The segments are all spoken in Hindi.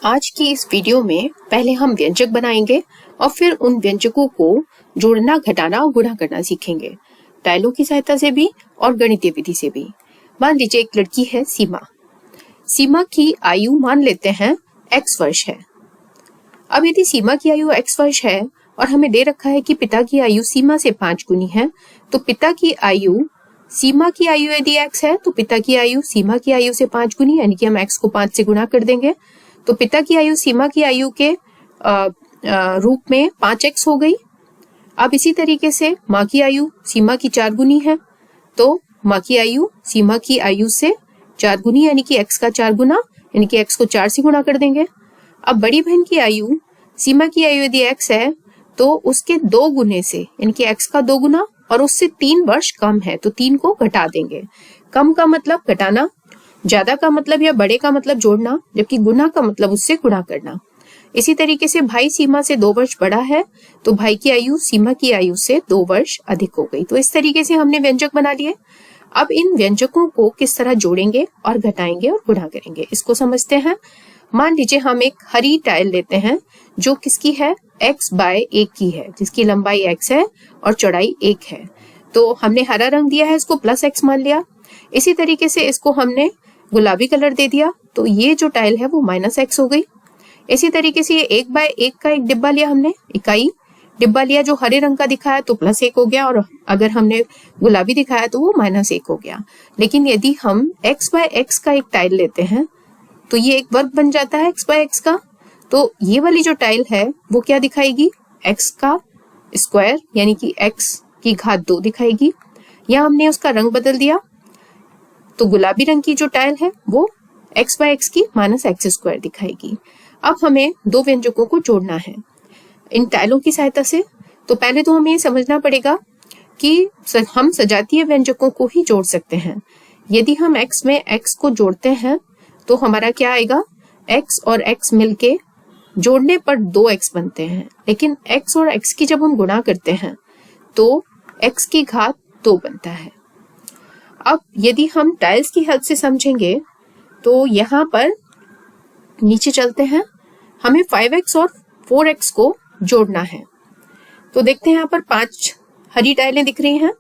आज की इस वीडियो में पहले हम व्यंजक बनाएंगे और फिर उन व्यंजकों को जोड़ना, घटाना और गुणा करना सीखेंगे, टाइलों की सहायता से भी और गणितीय विधि से भी। मान लीजिए एक लड़की है सीमा। सीमा की आयु मान लेते हैं x वर्ष है। अब यदि सीमा की आयु x वर्ष है और हमें दे रखा है कि पिता की आयु सीमा से 5 गुनी है, तो पिता की आयु सीमा की आयु यदि x है तो पिता की आयु सीमा की आयु से 5 गुनी, यानी कि हम x को 5 से गुणा कर देंगे तो पिता की आयु सीमा की आयु के रूप में 5x हो गई। अब इसी तरीके से माँ की आयु सीमा की 4 गुनी है तो माँ की आयु सीमा की आयु से 4 गुनी, यानी कि x का 4 गुना, यानी कि x को 4 से गुणा कर देंगे। अब बड़ी बहन की आयु सीमा की आयु यदि x है तो उसके 2 गुने से, यानी कि x का 2 गुना और उससे 3 वर्ष कम है तो 3 को घटा देंगे। कम का मतलब घटाना, ज्यादा का मतलब या बड़े का मतलब जोड़ना, जबकि गुना का मतलब उससे गुणा करना। इसी तरीके से भाई सीमा से 2 वर्ष बड़ा है तो भाई की आयु सीमा की आयु से 2 वर्ष अधिक हो गई। तो इस तरीके से हमने व्यंजक बना लिए। अब इन व्यंजकों को किस तरह जोड़ेंगे और घटाएंगे और गुणा करेंगे, इसको समझते हैं। मान लीजिए हम एक हरी टाइल लेते हैं जो किसकी है, x/1 की है, जिसकी लंबाई x है और चौड़ाई 1 है। तो हमने हरा रंग दिया है, इसको +x मान लिया। इसी तरीके से इसको हमने गुलाबी कलर दे दिया तो ये जो टाइल है वो -x हो गई। इसी तरीके से ये 1/1 का एक डिब्बा लिया, हमने इकाई डिब्बा लिया जो हरे रंग का दिखाया तो +1 हो गया, और अगर हमने गुलाबी दिखाया तो वो -1 हो गया। लेकिन यदि हम x/x का एक टाइल लेते हैं तो ये एक वर्ग बन जाता है x/x का। तो ये वाली जो टाइल है वो क्या दिखाएगी, x का स्क्वायर, यानी कि x की घात 2 दिखाएगी। या हमने उसका रंग बदल दिया तो गुलाबी रंग की जो टाइल है वो x/x की -x² दिखाएगी। अब हमें 2 व्यंजकों को जोड़ना है इन टाइलों की सहायता से। तो पहले तो हमें समझना पड़ेगा कि हम सजातीय व्यंजकों को ही जोड़ सकते हैं। यदि हम x में x को जोड़ते हैं तो हमारा क्या आएगा, x और x मिलके जोड़ने पर 2x बनते हैं, लेकिन x और x की जब हम गुणा करते हैं तो x की घात 2 बनता है। अब यदि हम टाइल्स की हेल्प से समझेंगे तो यहाँ पर नीचे चलते हैं, हमें 5x और 4x को जोड़ना है। तो देखते हैं यहाँ पर 5 हरी टाइलें दिख रही हैं,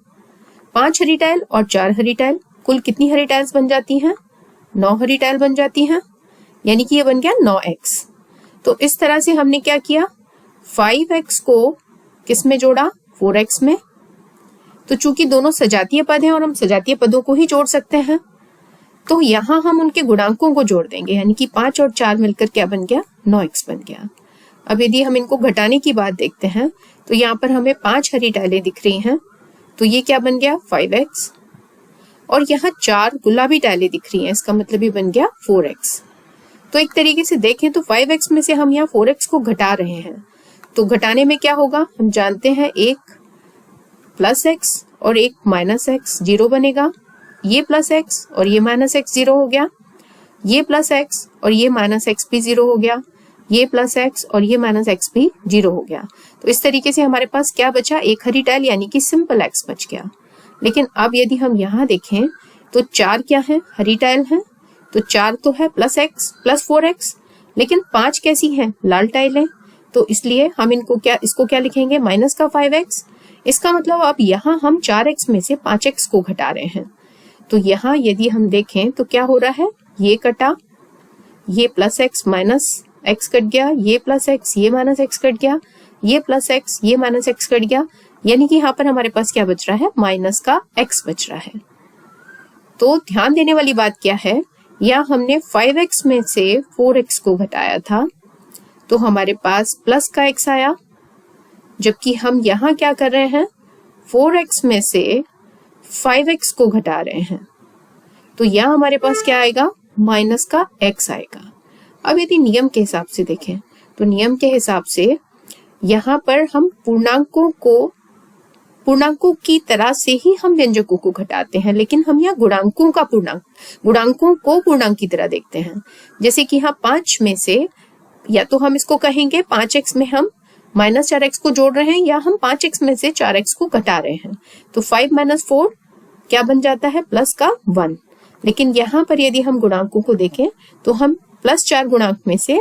5 हरी टाइल और 4 हरी टाइल, कुल कितनी हरी टाइल्स बन जाती हैं, 9 हरी टाइल बन जाती हैं, यानी कि ये बन गया 9x। तो इस तरह से हमने क्या किया, 5x को किस में जोड़ा, 4x में। तो चूंकि दोनों सजातीय पद हैं और हम सजातीय पदों को ही जोड़ सकते हैं तो यहाँ हम उनके गुणांकों को जोड़ देंगे, यानी कि 5 और 4 मिलकर क्या बन गया, 9x बन गया। अब यदि हम इनको घटाने की बात देखते हैं तो यहाँ पर हमें 5 हरी टाइलें दिख रही हैं तो ये क्या बन गया, 5x, और यहाँ 4 गुलाबी टाइलें दिख रही हैं, इसका मतलब ये बन गया 4x। तो एक तरीके से देखें तो 5x में से हम यहाँ 4x को घटा रहे हैं। तो घटाने में क्या होगा, हम जानते हैं एक +x और एक -x, 0 बनेगा। ये +x और ये -x 0 हो गया, ये +x और ये -x भी 0 हो गया, ये +x और ये -x भी 0 हो गया। तो इस तरीके से हमारे पास क्या बचा, एक हरी टाइल, यानी कि सिंपल x बच गया। लेकिन अब यदि हम यहाँ देखें तो 4 क्या है, हरी टाइल है, तो 4 तो है +x +4x, लेकिन 5 कैसी है, लाल टाइल है, तो इसलिए हम इसको क्या लिखेंगे, -5x। इसका मतलब अब यहाँ हम 4x में से 5x को घटा रहे हैं। तो यहाँ यदि हम देखें तो क्या हो रहा है, ये कटा, ये +x -x कट गया, ये +x ये -x कट गया, ये +x ये -x कट गया, यानी कि यहाँ पर हमारे पास क्या बच रहा है, -x बच रहा है। तो ध्यान देने वाली बात क्या है, या हमने 5x में से 4x को घटाया था तो हमारे पास प्लस का x आया, जबकि हम यहाँ क्या कर रहे हैं, 4x में से 5x को घटा रहे हैं तो यहाँ हमारे पास क्या आएगा, -x आएगा। अब यदि नियम के हिसाब से देखें तो नियम के हिसाब से यहाँ पर हम पूर्णांकों की तरह से ही हम व्यंजकों को घटाते हैं, लेकिन हम यहाँ गुणांकों को पूर्णांक की तरह देखते हैं। जैसे कि यहाँ 5 में से, या तो हम इसको कहेंगे 5x में हम -4x को जोड़ रहे हैं, या हम 5x में से 4x को घटा रहे हैं। तो 5 - 4 क्या बन जाता है, +1। लेकिन यहाँ पर यदि हम गुणांकों को देखें तो हम +4 गुणांक में से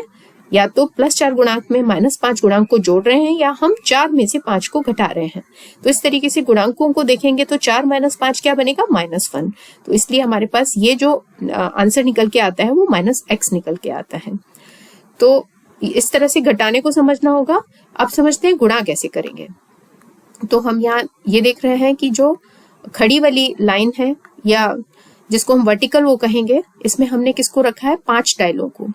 या तो +4 गुणांक में -5 गुणांक को जोड़ रहे हैं या हम 4 में से 5 को घटा रहे हैं। तो इस तरीके से गुणांकों को देखेंगे तो 4 - 5 क्या बनेगा, -1। तो इसलिए हमारे पास ये जो आंसर निकल के आता है वो -x निकल के आता है। तो इस तरह से घटाने को समझना होगा। अब समझते हैं गुणा कैसे करेंगे। तो हम यहाँ ये देख रहे हैं कि जो खड़ी वाली लाइन है या जिसको हम वर्टिकल वो कहेंगे, इसमें हमने किसको रखा है, 5 टाइलों को।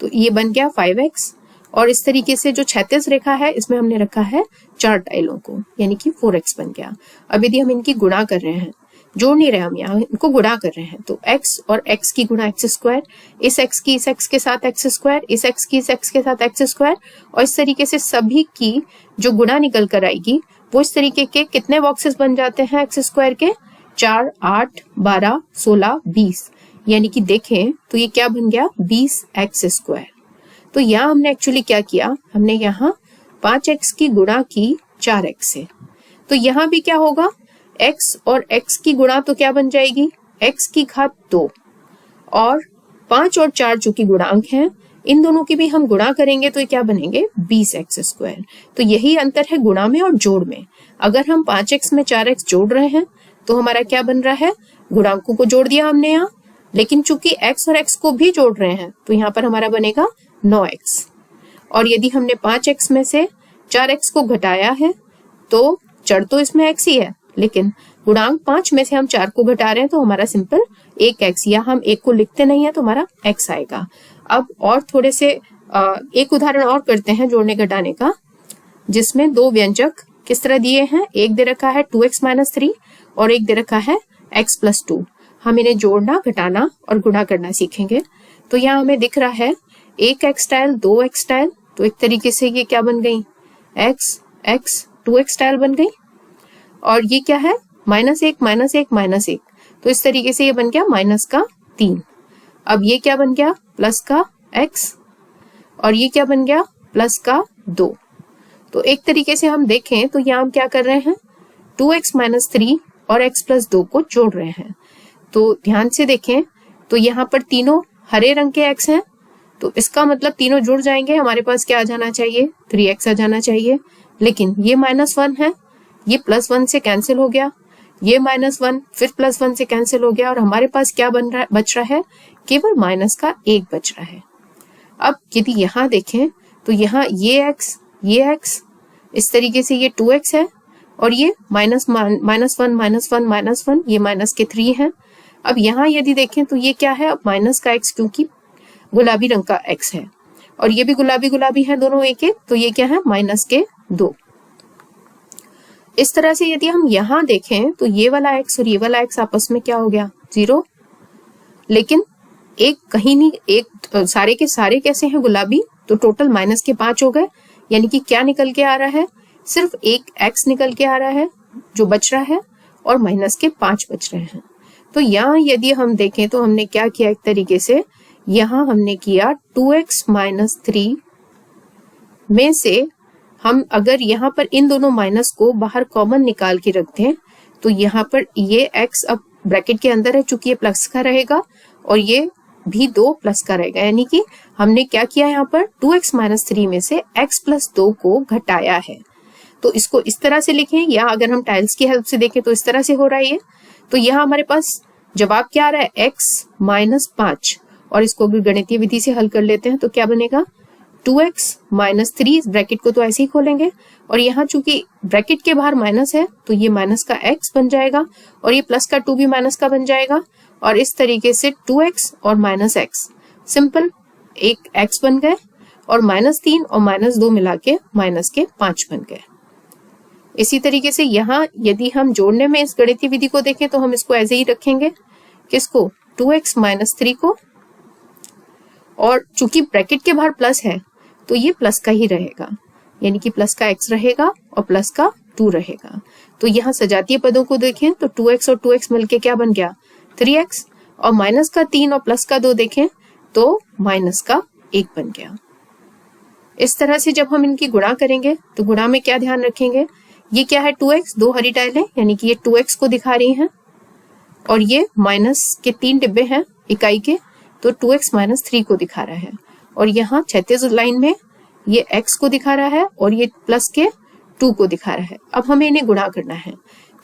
तो ये बन गया 5x। और इस तरीके से जो क्षैतिज रेखा है इसमें हमने रखा है 4 टाइलों को, यानी कि 4x बन गया। अब यदि हम इनकी गुणा कर रहे हैं, जोड़ नहीं रहे हम यहाँ, इनको गुणा कर रहे हैं, तो x और x की गुणा x², इस x की इस x के साथ x², इस x की इस x के साथ x², और इस तरीके से सभी की जो गुणा निकल कर आएगी वो इस तरीके के कितने बॉक्सेस बन जाते हैं x² के, 4, 8, 12, 16, 20, यानी कि देखें तो ये क्या बन गया, 20x²। तो यहाँ हमने एक्चुअली क्या किया, हमने यहाँ 5x की गुणा की 4x से। तो यहाँ भी क्या होगा, x और x की गुणा तो क्या बन जाएगी, x की घात 2, और 5 और 4 जो कि गुणांक हैं, इन दोनों की भी हम गुणा करेंगे तो ये क्या बनेंगे, 20x²। तो यही अंतर है गुणा में और जोड़ में। अगर हम 5x में 4x जोड़ रहे हैं तो हमारा क्या बन रहा है, गुणांकों को जोड़ दिया हमने यहाँ, लेकिन चूंकि x और x को भी जोड़ रहे हैं तो यहाँ पर हमारा बनेगा 9x। और यदि हमने 5x में से 4x को घटाया है तो चर तो इसमें x ही है, लेकिन गुणांक 5 में से हम 4 को घटा रहे हैं तो हमारा सिंपल 1x, या हम 1 को लिखते नहीं है तो हमारा x आएगा। अब और थोड़े से एक उदाहरण और करते हैं जोड़ने घटाने का, जिसमें दो व्यंजक किस तरह दिए हैं, एक दे रखा है 2x - 3 और एक दे रखा है x + 2। हम इन्हें जोड़ना, घटाना और गुणा करना सीखेंगे। तो यहाँ हमें दिख रहा है 1x टाइल, 2x टाइल, तो एक तरीके से ये क्या बन गई, x, x, 2x टाइल बन गई। और ये क्या है, -1, -1, -1, तो इस तरीके से ये बन गया -3। अब ये क्या बन गया, +x, और ये क्या बन गया, +2। तो एक तरीके से हम देखें तो यहाँ हम क्या कर रहे हैं, 2x - 3 और x + 2 को जोड़ रहे हैं। तो ध्यान से देखें तो यहाँ पर तीनों हरे रंग के x हैं, तो इसका मतलब तीनों जुड़ जाएंगे, हमारे पास क्या आ जाना चाहिए, 3x आ जाना चाहिए। लेकिन ये -1 है, ये +1 से कैंसिल हो गया, ये -1 फिर +1 से कैंसिल हो गया, और हमारे पास क्या बच रहा है, केवल -1 बच रहा है। अब यदि यहाँ देखें तो यहाँ ये x, इस तरीके से ये 2x है, और ये -1, -1, ये -3 है। अब यहाँ यदि देखें तो ये क्या है, अब -x, क्योंकि गुलाबी रंग का x है, और ये भी गुलाबी है, दोनों एक, तो ये क्या है, -2। इस तरह से यदि हम यहाँ देखें तो ये वाला x और ये वाला x आपस में क्या हो गया, 0। लेकिन एक कहीं नहीं, एक सारे के सारे कैसे हैं, गुलाबी, तो टोटल -5 हो गए, यानी कि क्या निकल के आ रहा है, सिर्फ एक x निकल के आ रहा है जो बच रहा है, और -5 बच रहे हैं। तो यहाँ यदि हम देखें तो हमने क्या किया, एक तरीके से यहाँ हमने किया 2x - 3 में से हम अगर यहाँ पर इन दोनों माइनस को बाहर कॉमन निकाल के रखते हैं तो यहाँ पर ये x अब ब्रैकेट के अंदर है, चूंकि ये प्लस का रहेगा और ये भी 2 प्लस का रहेगा, यानी कि हमने क्या किया, यहाँ पर 2x - 3 में से x + 2 को घटाया है। तो इसको इस तरह से लिखें, या अगर हम टाइल्स की हेल्प से देखें तो इस तरह से हो रहा है ये। तो यहाँ हमारे पास जवाब क्या आ रहा है, x - 5, और इसको भी गणितीय विधि से हल कर लेते हैं तो क्या बनेगा, 2x - 3, ब्रैकेट को तो ऐसे ही खोलेंगे, और यहाँ चूंकि ब्रैकेट के बाहर माइनस है तो ये -x बन जाएगा, और ये +2 भी -का बन जाएगा, और इस तरीके से 2x और -x सिंपल एक x बन गए, और -3 और -2 मिला के -5 बन गए। इसी तरीके से यहाँ यदि हम जोड़ने में इस गणितीय विधि को देखें तो हम इसको ऐसे ही रखेंगे, किसको, 2x - 3 को, और चूंकि ब्रैकेट के बाहर प्लस है तो ये प्लस का ही रहेगा, यानी कि प्लस का x रहेगा और प्लस का 2 रहेगा। तो यहाँ सजातीय पदों को देखें तो 2x और 2x मिलके क्या बन गया, 3x, और -3 और +2 देखें तो -1 बन गया। इस तरह से जब हम इनकी गुणा करेंगे तो गुणा में क्या ध्यान रखेंगे, ये क्या है, 2x, 2 हरी टाइलें, यानी कि ये 2x को दिखा रही हैं, और ये माइनस के 3 डिब्बे हैं इकाई के, तो 2x - 3 को दिखा रहा है, और यहाँ क्षैतिज लाइन में ये x को दिखा रहा है और ये प्लस के 2 को दिखा रहा है। अब हमें इन्हें गुणा करना है,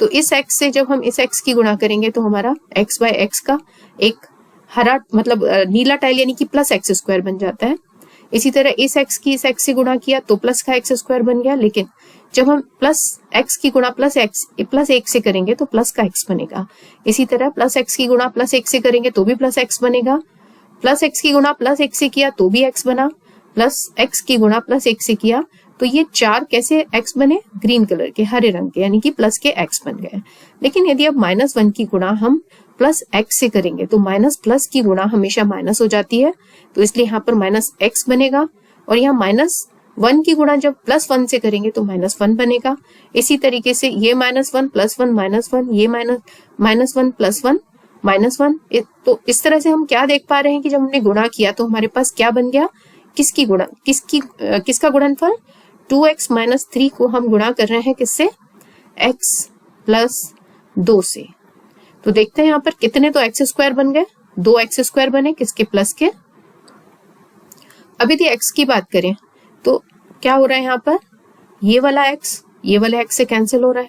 तो इस x से जब हम इस x की गुणा करेंगे तो हमारा x बाय x का एक हरा मतलब नीला टाइल यानी कि प्लस एक्स स्क्वायर बन जाता है। इसी तरह इस x की इस x से गुणा किया तो प्लस का x स्क्वायर बन गया, लेकिन जब हम प्लस x की गुणा प्लस 1 से करेंगे तो प्लस का x बनेगा। इसी तरह प्लस x की गुणा प्लस 1 से करेंगे तो भी प्लस x बनेगा, प्लस x की गुणा प्लस 1 से किया तो भी x बना, प्लस x की गुणा प्लस 1 से किया तो ये 4 कैसे x बने, ग्रीन कलर के हरे रंग के, यानी कि प्लस के x बन गए। लेकिन यदि अब -1 की गुणा हम प्लस x से करेंगे तो माइनस प्लस की गुणा हमेशा माइनस हो जाती है, तो इसलिए यहाँ पर -x बनेगा। और यहाँ -1 की गुणा जब +1 से करेंगे तो -1 बनेगा। इसी तरीके से ये -1 +1 -1, ये -1 +1 -1। तो इस तरह से हम क्या देख पा रहे हैं कि जब हमने गुणा किया तो हमारे पास क्या बन गया, किसका गुणनफल 2x - 3 को हम गुणा कर रहे हैं किससे, x + 2 से। तो देखते हैं यहाँ पर कितने तो x स्क्वायर बन गए, 2x स्क्वायर बने किसके, प्लस के। अब यदि x की बात करें तो क्या हो रहा है यहाँ पर, ये वाला x से कैंसिल हो रहा है,